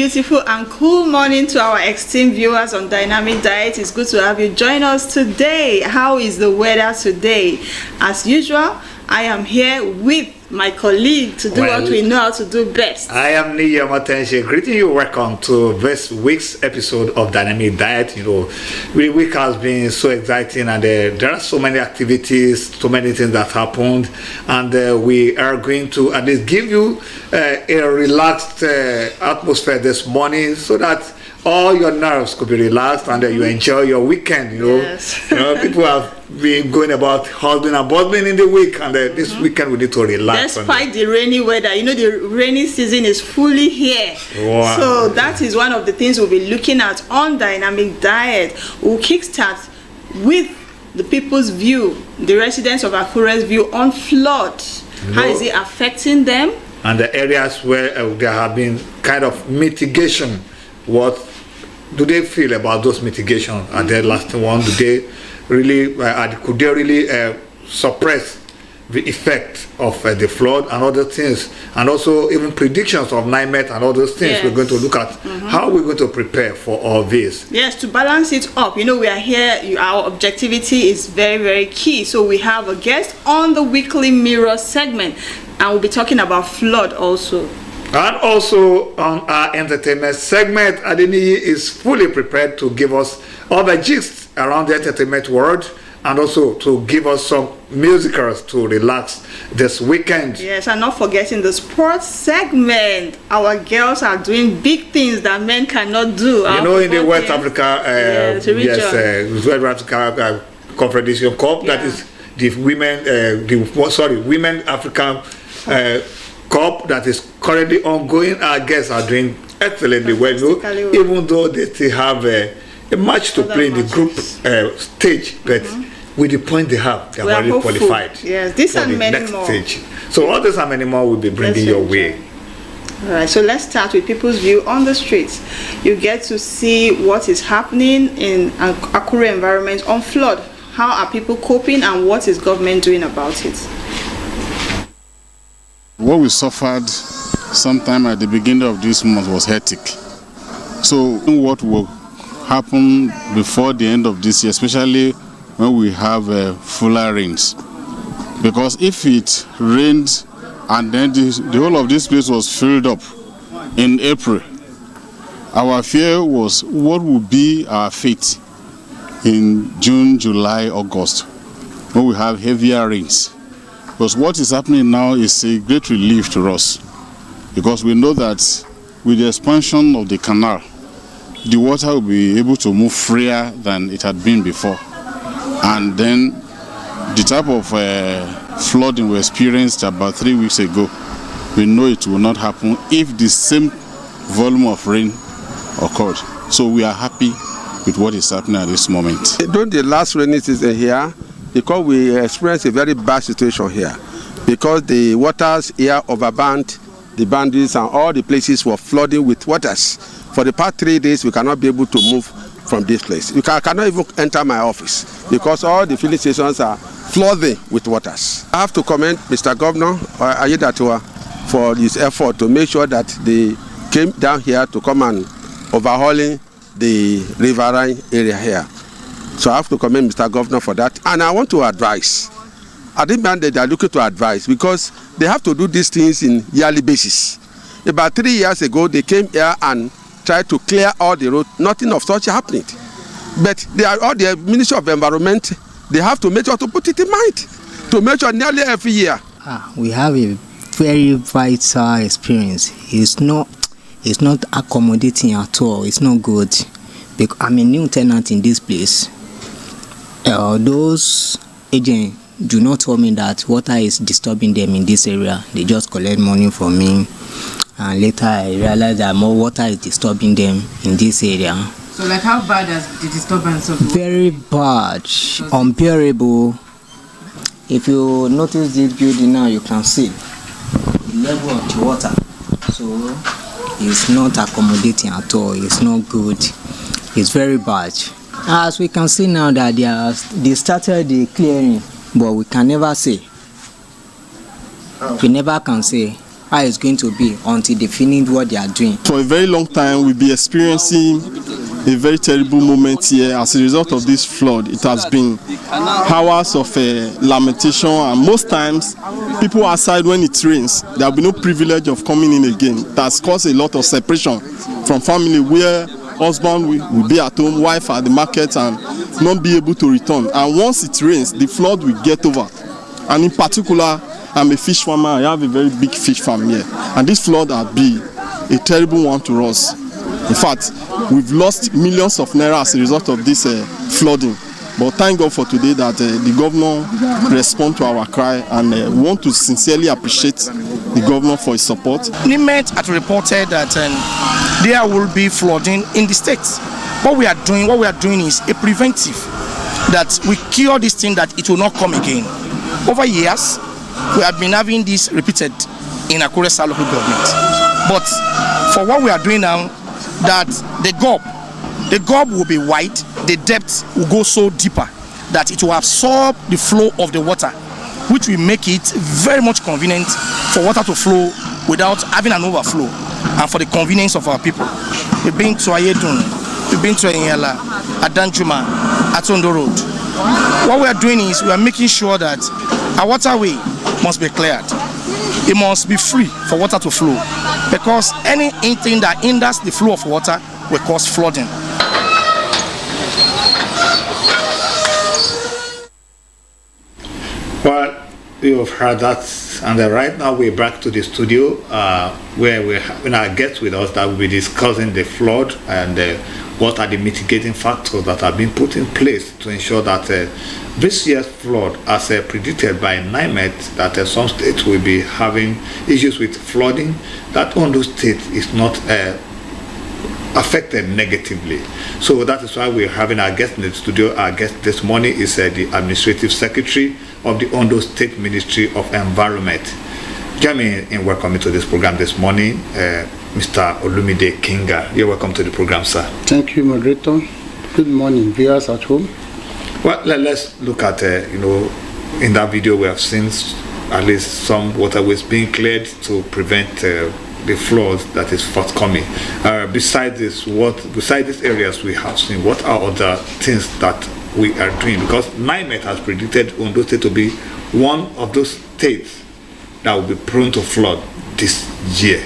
beautiful and cool morning to our esteemed viewers on Dynamic Diet. It's good to have you join us today. How is the weather today? As usual, I am here with my colleague to do what we know how to do best. I am Nta Akure, greeting you. Welcome to this week's episode of Dynamic Diet. You know, the week has been so exciting, and there are so many activities, so many things that happened, and we are going to at least give you a relaxed atmosphere this morning, so that all your nerves could be relaxed and you enjoy your weekend. Yes. People have been going about hustling and bustling in the week, and this weekend we need to relax. Despite the rainy weather, the rainy season is fully here. Wow. So that is one of the things we'll be looking at on Dynamic Diet. We'll kickstart with the people's view, the residents of Akure's view on flood. How is it affecting them? And the areas where there have been kind of mitigation. What do they feel about those mitigations? Are they lasting one? Do they really, could they really suppress the effect of the flood and other things, and also even predictions of NIMET and all those things? Yes. We're going to look at how we're going to prepare for all this. Yes, to balance it up. We are here, our objectivity is very, very key. So we have a guest on the Weekly Mirror segment, and we'll be talking about flood also. And also on our entertainment segment, Adeniyi is fully prepared to give us all the gist around the entertainment world, and also to give us some musicals to relax this weekend. Yes, and not forgetting the sports segment. Our girls are doing big things that men cannot do. In the West Africa, West Africa Confederation Cup, that is the Women African Cup that is currently ongoing. Our guests are doing excellently well, even though they still have a match to play in the group stage, but with the point they have, they are already qualified. Yes, this and many more. Stage. So all this and many more will be bringing your way. All right, so let's start with people's view on the streets. You get to see what is happening in Akure environment on flood. How are people coping, and what is government doing about it? What we suffered sometime at the beginning of this month was hectic. So what will happen before the end of this year, especially when we have fuller rains? Because if it rained and then the whole of this place was filled up in April, our fear was what would be our fate in June, July, August, when we have heavier rains. Because what is happening now is a great relief to us, because we know that with the expansion of the canal, the water will be able to move freer than it had been before. And then the type of flooding we experienced about 3 weeks ago, we know it will not happen if the same volume of rain occurred. So we are happy with what is happening at this moment. During the last rainy season here, because we experienced a very bad situation here, because the waters here overbound the boundaries and all the places were flooding with waters. For the past 3 days, we cannot be able to move from this place. You cannot even enter my office because all the filling stations are flooding with waters. I have to commend Mr. Governor Ayedatiwa for his effort to make sure that they came down here to come and overhauling the riverine area here. So I have to commend Mr. Governor for that. And I want to advise. I think they are looking to advise, because they have to do these things in yearly basis. About 3 years ago, they came here and tried to clear all the road. Nothing of such happened. But all the Ministry of Environment, they have to make sure to put it in mind, to make sure nearly every year. We have a very vital experience. It's not accommodating at all. It's not good. Because I'm a new tenant in this place. Those agents do not tell me that water is disturbing them in this area. They just collect money from me, and later I realize that more water is disturbing them in this area. So like, how bad is the disturbance of the water? Very bad, unbearable. If you notice this building now, you can see the level of the water. So it's not accommodating at all. It's not good. It's very bad. As we can see now that they started the clearing, but we can never say. We never can say how it's going to be until they finish what they are doing. For a very long time, we'll be experiencing a very terrible moment here. As a result of this flood, it has been hours of lamentation, and most times people outside when it rains, there will be no privilege of coming in again. That's caused a lot of separation from family, where husband will be at home, wife at the market, and not be able to return. And once it rains, the flood will get over. And in particular, I'm a fish farmer. I have a very big fish farm here, and this flood has been a terrible one to us. In fact, we've lost millions of naira as a result of this flooding. But thank God for today that the governor responded to our cry, and we want to sincerely appreciate the governor for his support. NIMET had reported that there will be flooding in the state. What we are doing is a preventive, that we cure this thing, that it will not come again. Over years, we have been having this repeated in Akure local government. But for what we are doing now, that the gob will be wide, the depth will go so deeper that it will absorb the flow of the water, which will make it very much convenient for water to flow without having an overflow, and for the convenience of our people. We've been to Ayedun, we've been to Enyala, Adanjuma, Atondo Road. What we are doing is we are making sure that our waterway must be cleared. It must be free for water to flow, because anything that hinders the flow of water will cause flooding. Well, you've heard that, and right now we're back to the studio where we're having our guests with us that will be discussing the flood and what are the mitigating factors that have been put in place to ensure that this year's flood, as predicted by NIMET, that some states will be having issues with flooding, that Ondo State is not affected negatively. So that is why we're having our guest in the studio. Our guest this morning is the Administrative Secretary of the Ondo State Ministry of Environment. Join me in welcoming to this program this morning, Mr. Olumide Kinga. You're welcome to the program, sir. Thank you, moderator. Good morning, viewers at home. Well, let's look at, in that video we have seen at least some waterways being cleared to prevent the flood that is forthcoming. Besides these areas we have seen, what are other things that we are doing? Because NIMET has predicted Ondo State to be one of those states that will be prone to flood this year.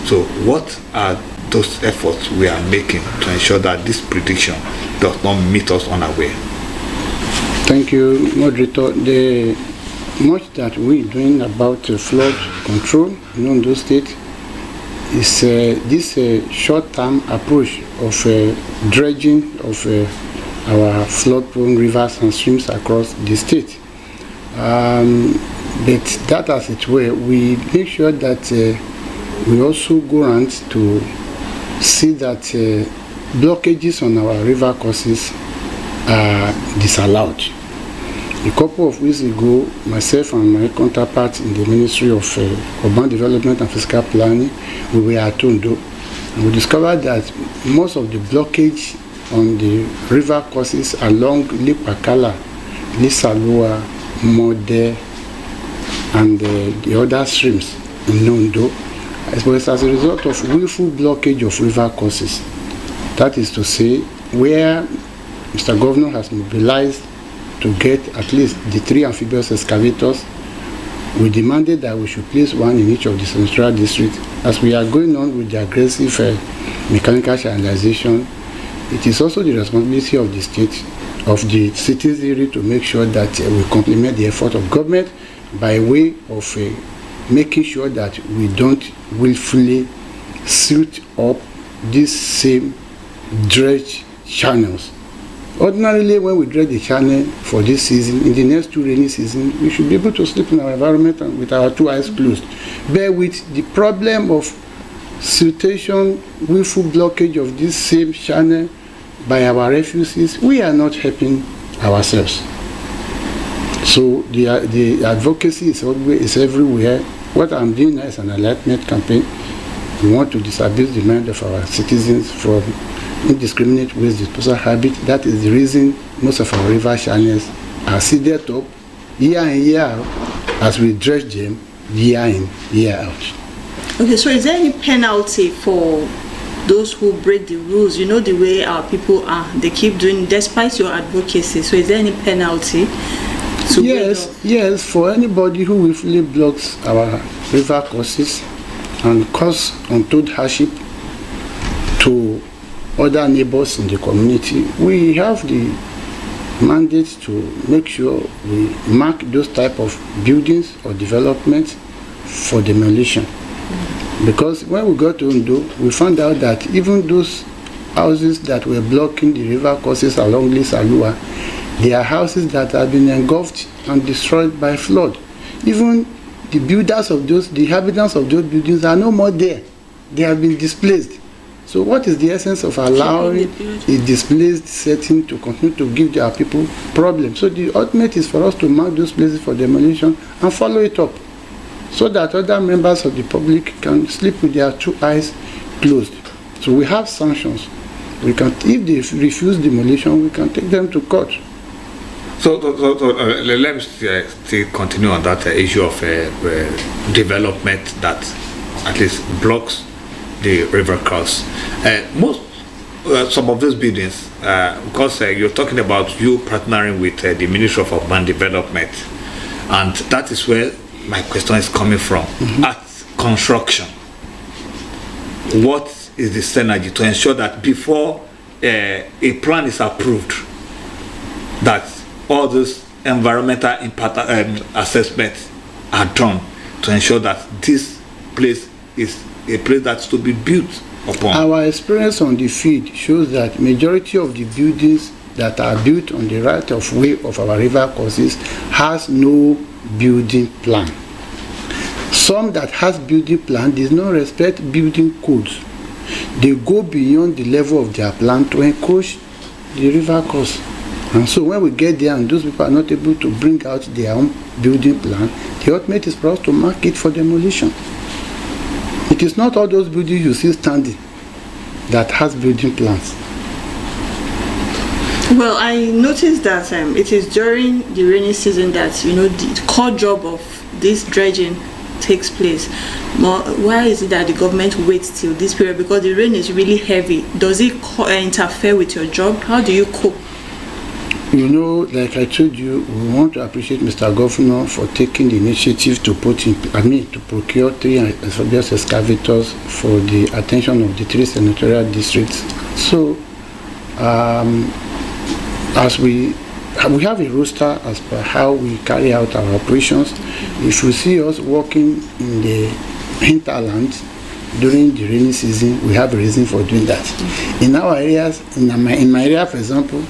So what are those efforts we are making to ensure that this prediction does not meet us unaware? Thank you, moderator. The much that we're doing about flood control in Ondo State is this short-term approach of dredging of our flood-prone rivers and streams across the state. But that as it were, we make sure that we also go around to see that blockages on our river courses are disallowed. A couple of weeks ago, myself and my counterpart in the Ministry of Urban Development and Fiscal Planning, we were at Ondo, and we discovered that most of the blockage on the river courses along Lake Pakala, Lisalua, Mode, and the other streams in Ondo was as a result of willful blockage of river courses. That is to say, where Mr. Governor has mobilized to get at least the 3 amphibious excavators, we demanded that we should place one in each of the central districts. As we are going on with the aggressive mechanical channelization, it is also the responsibility of the state, of the citizenry, to make sure that we complement the effort of government by way of making sure that we don't willfully suit up these same dredge channels. Ordinarily, when we dredge the channel for this season, in the next 2 rainy seasons, we should be able to sleep in our environment and with our 2 eyes closed. But with the problem of siltation, willful blockage of this same channel by our refugees, we are not helping ourselves. So the advocacy is everywhere. What I'm doing now is an enlightenment campaign. We want to disabuse the mind of our citizens from indiscriminate waste disposal habit. That is the reason most of our river channels are seeded up year in year out as we dredge them year in, year out. Okay, so is there any penalty for those who break the rules? You know the way our people are, they keep doing despite your advocacy. So is there any penalty? Yes, for anybody who willfully blocks our river courses and cause untold hardship to other neighbors in the community, we have the mandate to make sure we mark those type of buildings or developments for demolition. Because when we got to Ondo, we found out that even those houses that were blocking the river courses along Lisalua, they are houses that have been engulfed and destroyed by flood. Even the builders of those, the inhabitants of those buildings are no more there. They have been displaced. So what is the essence of allowing a displaced setting to continue to give our people problems? So the ultimate is for us to mark those places for demolition and follow it up, so that other members of the public can sleep with their two eyes closed. So we have sanctions. We can, if they refuse demolition, we can take them to court. So let me still continue on that issue of development that at least blocks the river course. Some of those buildings, because you're talking about you partnering with the Ministry of Urban Development, and that is where my question is coming from. At construction, what is the synergy to ensure that before a plan is approved, that all those environmental impact assessments are done to ensure that this place is a place that's to be built upon? Our experience on the field shows that majority of the buildings that are built on the right of way of our river courses has no building plan. Some that has building plan does not respect building codes. They go beyond the level of their plan to encroach the river course. And so when we get there and those people are not able to bring out their own building plan, the ultimate is for us to mark it for demolition. It is not all those buildings you see standing that has building plans. Well, I noticed that it is during the rainy season that the core job of this dredging takes place. Why is it that the government waits till this period? Because the rain is really heavy. Does it interfere with your job? How do you cope? Like I told you, we want to appreciate Mr. Governor for taking the initiative to procure 3 amphibious excavators for the attention of the 3 senatorial districts. So, as we have a roster as per how we carry out our operations. If you see us working in the hinterland during the rainy season, we have a reason for doing that. In our areas, in my area, for example,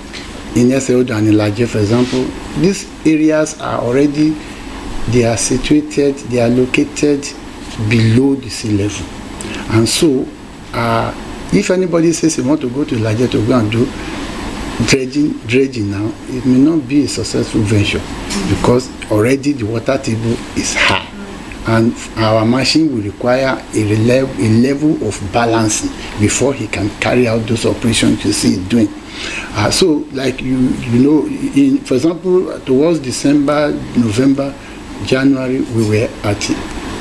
in Eseodo and in Laje, for example, these areas are already, they are situated, they are located below the sea level. And so, if anybody says he want to go to Laje to go and do dredging now, it may not be a successful venture because already the water table is high. And our machine will require a level of balancing before he can carry out those operations you see it doing. So, like for example, towards December, November, January, we were at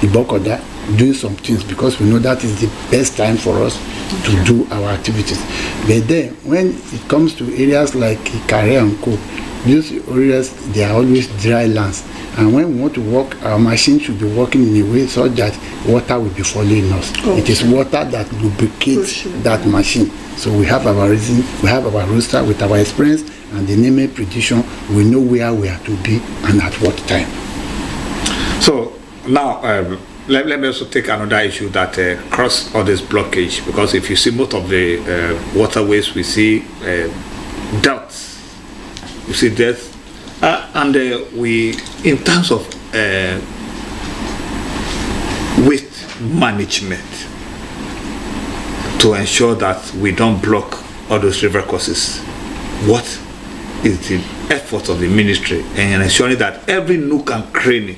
Ibokoda doing some things because we know that is the best time for us to do our activities. But then, when it comes to areas like Ikare and Co, these areas, they are always dry lands. And when we want to work, our machine should be working in a way so that water will be following us. It is water that lubricates that machine. So we have our reason, we have our roster with our experience and the naming prediction. We know where we are to be and at what time. So now, let me also take another issue that cross all this blockage, because if you see most of the waterways, we see droughts, you see death. And we, in terms of waste management, to ensure that we don't block all those river courses, what is the effort of the ministry in ensuring that every nook and cranny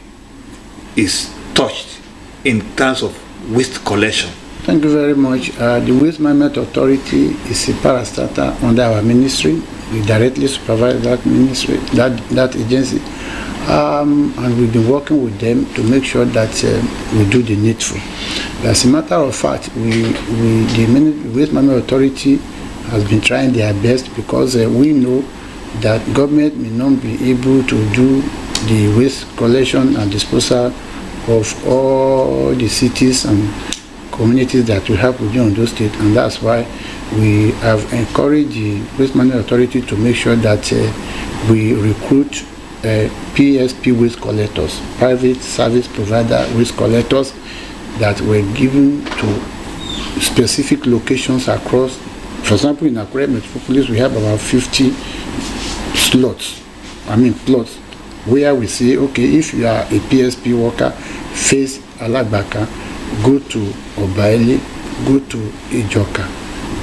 is touched in terms of waste collection? Thank you very much. The Waste Management Authority is a parastatal under our ministry. we directly supervise that ministry, that agency, and we've been working with them to make sure that we do the needful. As a matter of fact, the Waste Management Authority has been trying their best, because we know that government may not be able to do the waste collection and disposal of all the cities and communities that we have within Ondo State, and that's why we have encouraged the Waste Management Authority to make sure that we recruit PSP waste collectors, private service provider waste collectors, that were given to specific locations across. For example, in Akure Metropolis, we have about 50 plots, where we say, okay, if you are a PSP worker, face Alagbaka, go to Obaile, go to Ijoka,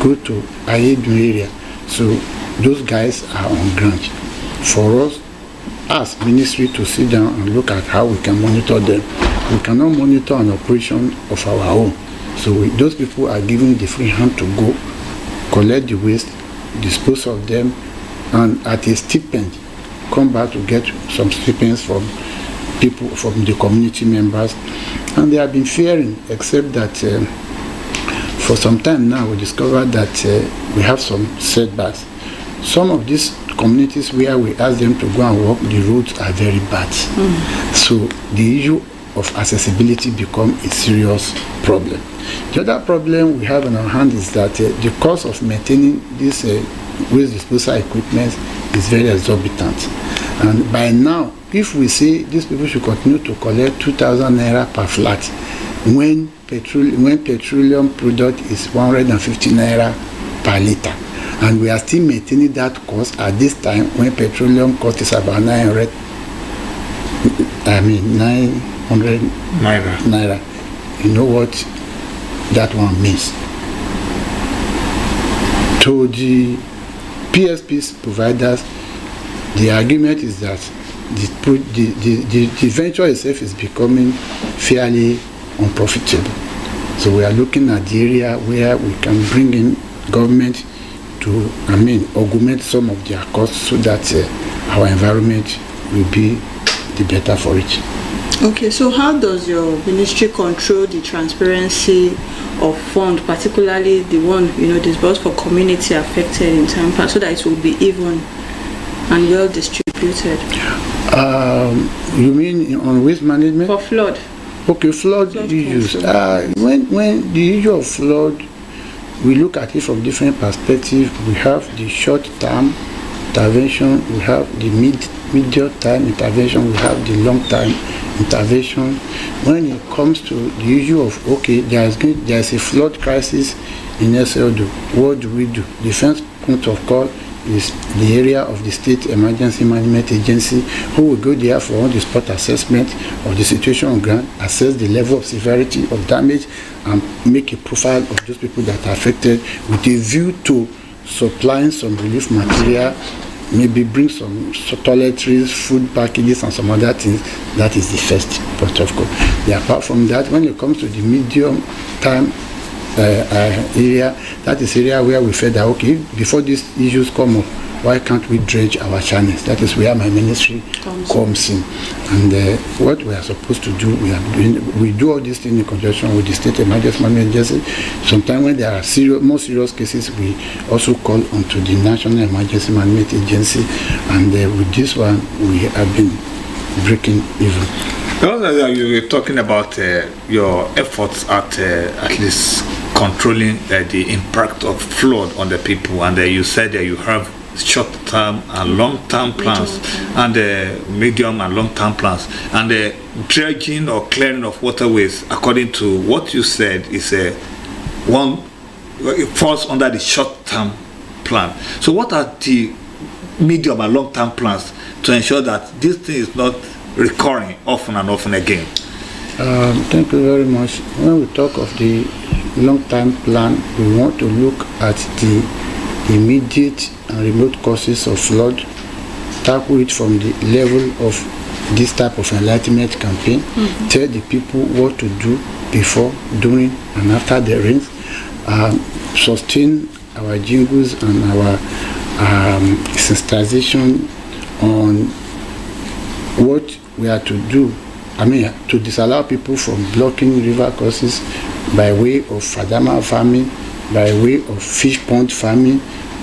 go to Ayedun area. So those guys are on ground. For us, as ministry, to sit down and look at how we can monitor them. We cannot monitor an operation of our own. So those people are given the free hand to go, collect the waste, dispose of them, and at a stipend, come back to get some stipends from people, from the community members. And they have been fearing, except that for some time now we discovered that we have some setbacks. Some of these communities where we ask them to go and walk, the roads are very bad. So the issue of accessibility become a serious problem. The other problem we have in our hand is that the cost of maintaining this waste disposal equipment is very exorbitant. And by now, if we say these people should continue to collect 2,000 naira per flat, when petroleum product is 150 naira per liter, and we are still maintaining that cost at this time when petroleum cost is about 900 naira. You know what that one means? To the PSP providers, the argument is that the venture itself is becoming fairly unprofitable. So we are looking at the area where we can bring in government to, augment some of their costs, so that our environment will be the better for it. Okay, so how does your ministry control the transparency of fund, particularly the one disbursed for community affected in Tampa, so that it will be even and well distributed? You mean on waste management? For flood. Okay, flood issues. When the issue of flood, we look at it from different perspectives. We have the short-term intervention, we have the medium-term intervention, we have the long-term intervention. When it comes to the issue of, okay, there's a flood crisis in SLD, what do we do? The first point of call is the area of the State Emergency Management Agency, who will go there for on-the-spot assessment of the situation on ground, assess the level of severity of damage, and make a profile of those people that are affected, with a view to supplying some relief material, maybe bring some toiletries, food packages, and some other things. That is the first point of call. Apart from that, when it comes to the medium-term area, that is area where we felt that, okay, before these issues come up, why can't we dredge our channels? That is where my ministry comes in. And what we are supposed to do, we do all these things in conjunction with the State Emergency Management Agency. Sometimes when there are more serious cases, we also call onto the National Emergency Management Agency, and with this one, we have been breaking even. You were talking about your efforts at least controlling the impact of flood on the people, and you said that you have short-term and long-term plans, and medium and long-term plans, and the dredging or clearing of waterways, according to what you said, is it falls under the short-term plan. So what are the medium and long-term plans to ensure that this thing is not recurring often and often again? Thank you very much. When we talk of the long-term plan, we want to look at the immediate and remote causes of flood, tackle it from the level of this type of enlightenment campaign, tell the people what to do before, during, and after the rains, sustain our jingles and our sensitization on what we are to do. I mean, to disallow people from blocking river courses by way of fadama farming, by way of fish pond farming,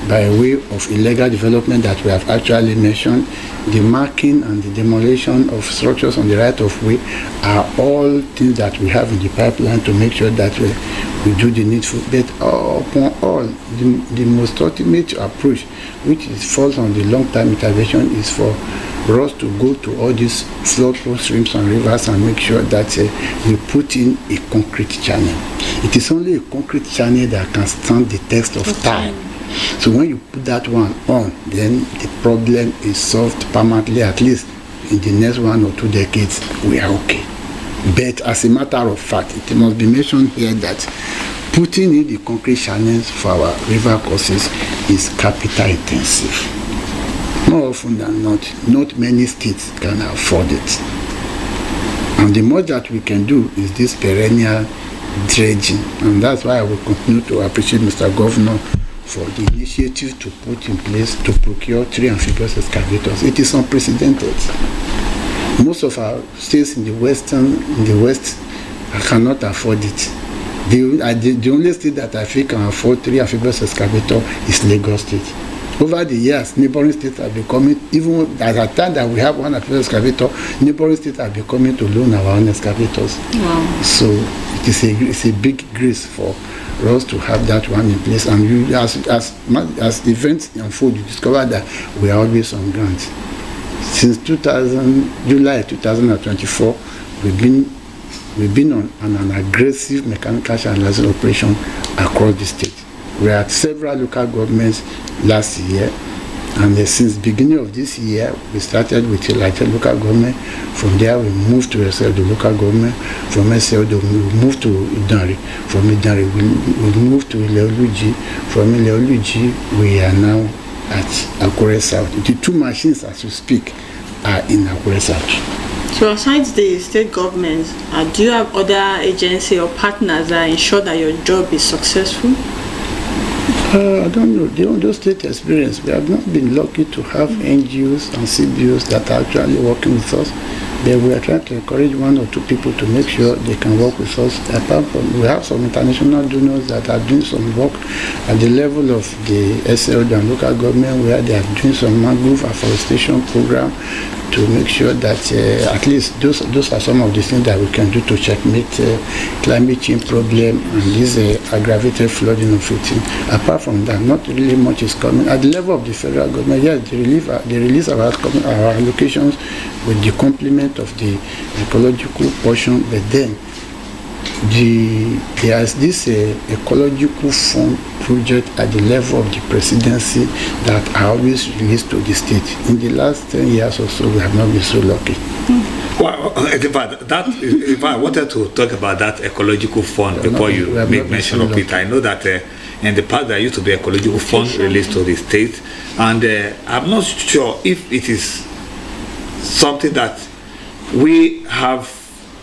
by way of illegal development that we have actually mentioned. The marking and the demolition of structures on the right of way are all things that we have in the pipeline to make sure that we do the needful. But upon all, the most ultimate approach, which falls on the long-term intervention, is for us to go to all these flood-prone streams and rivers and make sure that we put in a concrete channel. It is only a concrete channel that can stand the test of time. So when you put that one on, then the problem is solved permanently. At least in the next 1 or 2 decades, we are okay. But as a matter of fact, it must be mentioned here that putting in the concrete channels for our river courses is capital intensive. More often than not many states can afford it. And the more that we can do is this perennial dredging. And that's why I will continue to appreciate Mr. Governor for the initiative to put in place to procure 3 amphibious excavators. It is unprecedented. Most of our states in the West cannot afford it. The only state that I think can afford 3 amphibious excavators is Lagos State. Over the years, neighboring states have been coming, even at the time that we have 1 amphibious excavator, neighboring states have been coming to loan our own excavators. Wow. So it's a big grace for us to have that one in place. And you, as events unfold, you discover that we are always on grant. Since July 2024, we've been on an aggressive mechanical channelizing operation across the state. We are at several local governments last year, and since the beginning of this year, we started with Elijah local government. From there, we moved to SLD local government. From SLD, we moved to Idari. From Idari, we moved to Ileoluji. From Ileoluji, we are now at Akure South. The 2 machines, as we speak, are in Akure South. So aside the state governments, do you have other agencies or partners that ensure that your job is successful? I don't know. The Ondo State experience, we have not been lucky to have NGOs and CBOs that are actually working with us. But we are trying to encourage 1 or 2 people to make sure they can work with us. Apart from, we have some international donors that are doing some work at the level of the SLD and local government, where they are doing some mangrove afforestation program to make sure that at least those are some of the things that we can do to checkmate climate change problem and this aggravated flooding of it. Apart from that, not really much is coming. At the level of the federal government, yes, they release our allocations with the complement of the ecological portion, but then there's this ecological fund project at the level of the presidency that are always released to the state. In the last 10 years or so, we have not been so lucky. Well, if I wanted to talk about that ecological fund before you make mention of it, I know that in the past there used to be ecological fund released to the state, and I'm not sure if it is something that we have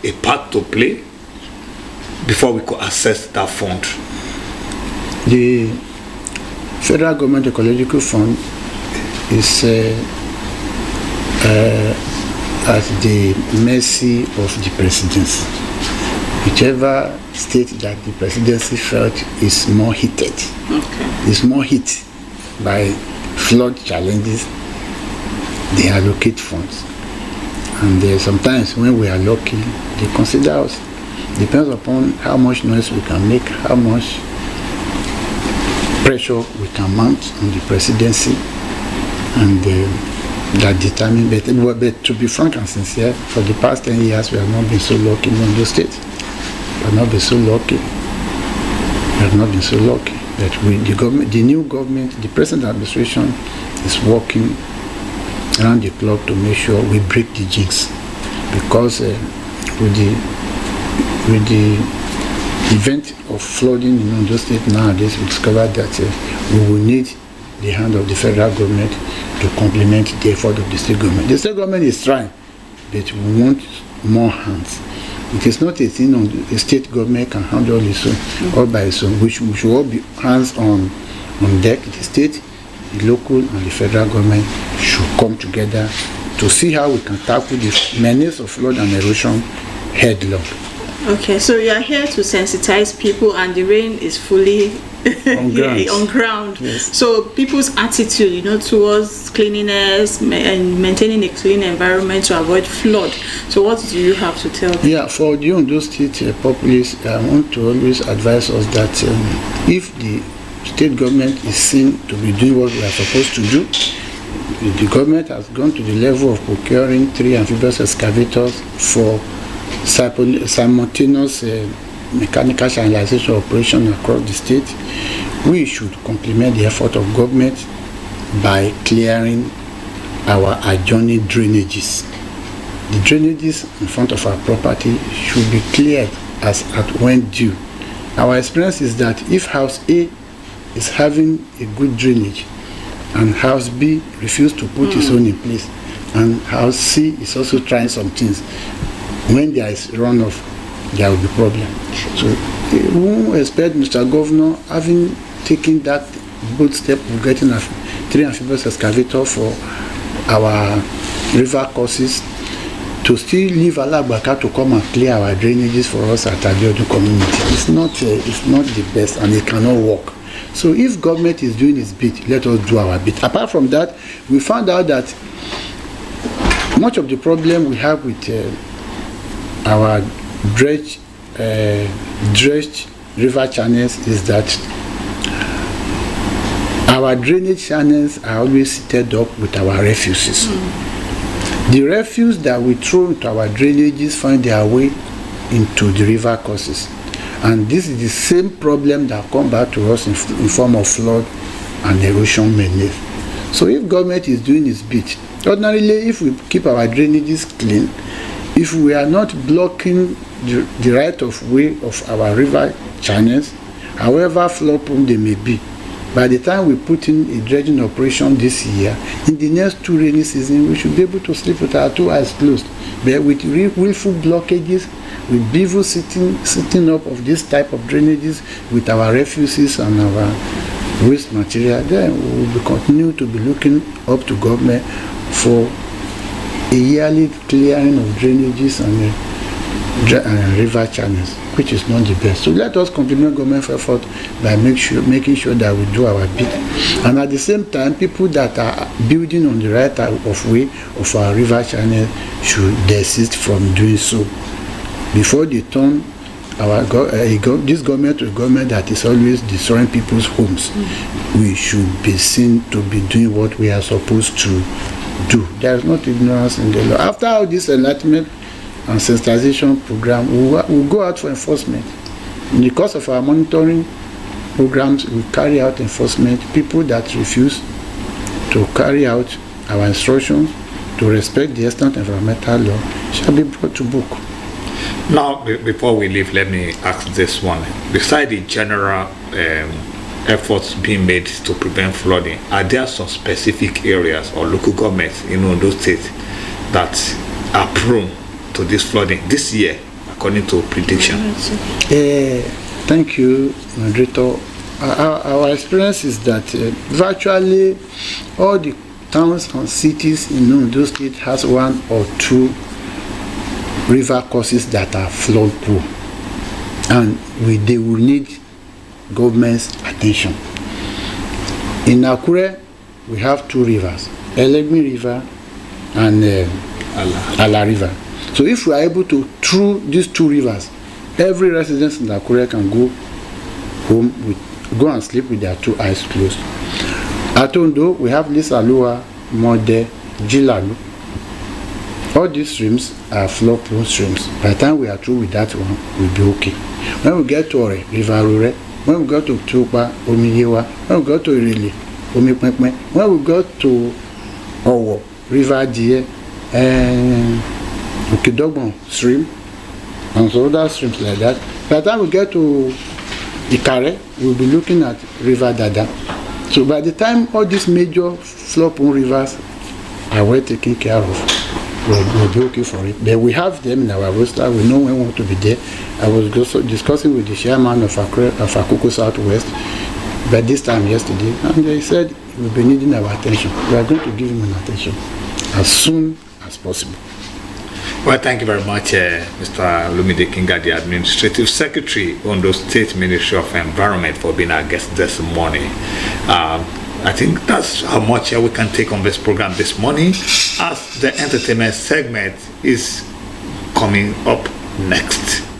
a part to play before we could access that fund. The federal government ecological fund is at the mercy of the presidency. Whichever state that the presidency felt is more heated, is more hit by flood challenges, they allocate funds. And sometimes when we are lucky, they consider us. Depends upon how much noise we can make, how much pressure we can mount on the presidency, and that determine. But to be frank and sincere, for the past 10 years, we have not been so lucky in Ondo State. We have not been so lucky. We have not been so lucky that the new government, the present administration, is working around the clock to make sure we break the jinx, because with the event of flooding in Ondo State nowadays, we discovered that we will need the hand of the federal government to complement the effort of the state government. The state government is trying, but we want more hands. It is not a thing the state government can handle its own all by its own. We should all be hands on deck. The state, the local and the federal government should come together to see how we can tackle the menace of flood and erosion headlong. Okay, so you are here to sensitize people, and the rain is fully on ground. Yes. So people's attitude, towards cleanliness and maintaining a clean environment to avoid flood. So what do you have to tell them? Yeah, for the Ondo State populace, I want to always advise us that if the state government is seen to be doing what we are supposed to do, the government has gone to the level of procuring 3 amphibious excavators for simultaneous mechanical channelization operation across the state. We should complement the effort of government by clearing our adjoining drainages. The drainages in front of our property should be cleared as at when due. Our experience is that if house A is having a good drainage and house B refused to put its own in place, and house C is also trying some things, when there is runoff, there will be problem. So we won't expect Mr. Governor, having taken that bold step of getting 3 amphibious excavator for our river courses, to still leave Alagbaka to come and clear our drainages for us at Abiodun community. It's not the best, and it cannot work. So if government is doing its bit, let us do our bit. Apart from that, we found out that much of the problem we have with our dredged river channels is that our drainage channels are always seated up with our refuses. The refuse that we throw into our drainages find their way into the river courses, and this is the same problem that come back to us in form of flood and erosion menace. So if government is doing its bit, ordinarily if we keep our drainages clean, if we are not blocking the right of way of our river channels, however flood prone they may be, by the time we put in a dredging operation this year, in the next 2 rainy seasons, we should be able to sleep with our 2 eyes closed. But with willful blockages, with people sitting up of this type of drainages with our refuses and our waste material, then we will continue to be looking up to government for a yearly clearing of drainages and river channels, which is not the best. So let us complement government effort by making sure that we do our bit, and at the same time, people that are building on the right type of way of our river channel should desist from doing so before they turn this government to a government that is always destroying people's homes. We should be seen to be doing what we are supposed to do. There is not ignorance in the law. After all this enlightenment and sensitization program, we'll go out for enforcement. In the course of our monitoring programs, we carry out enforcement. People that refuse to carry out our instructions to respect the extant environmental law shall be brought to book. Now, before we leave, let me ask this one. Besides the general efforts being made to prevent flooding, are there some specific areas or local governments in Ondo State that are prone to this flooding this year, according to prediction? Thank you, moderator. Our experience is that virtually all the towns and cities in Ondo State has 1 or 2 river courses that are flood prone, and they will need government's attention. In Akure, we have 2 rivers, Elegmi River and Ala River. So if we are able to, through these 2 rivers, every resident in Akure can go home go and sleep with their 2 eyes closed. At Ondo, we have Lisalua, Mode, Jilalu. All these streams are flood prone streams. By the time we are through with that one, we'll be okay. When we get to Ore, River Rure, when we go to Tupa, Omiyewa, when we go to Irili, Omipekme, when we go to Owo, River Die, and Okidogbon stream, and so other streams like that. By the time we get to Ikare, we'll be looking at River Dada. So by the time all these major flood prone rivers are well taken care of, we'll be okay for it. But we have them in our roster. We know when we want to be there. I was also discussing with the chairman of Akoko Southwest, but this time yesterday, and they said will be needing our attention. We are going to give him an attention as soon as possible. Well, thank you very much, Mr. Lumide Kinga, the Administrative Secretary on the State Ministry of Environment, for being our guest this morning. I think that's how much we can take on this program this morning, as the entertainment segment is coming up next.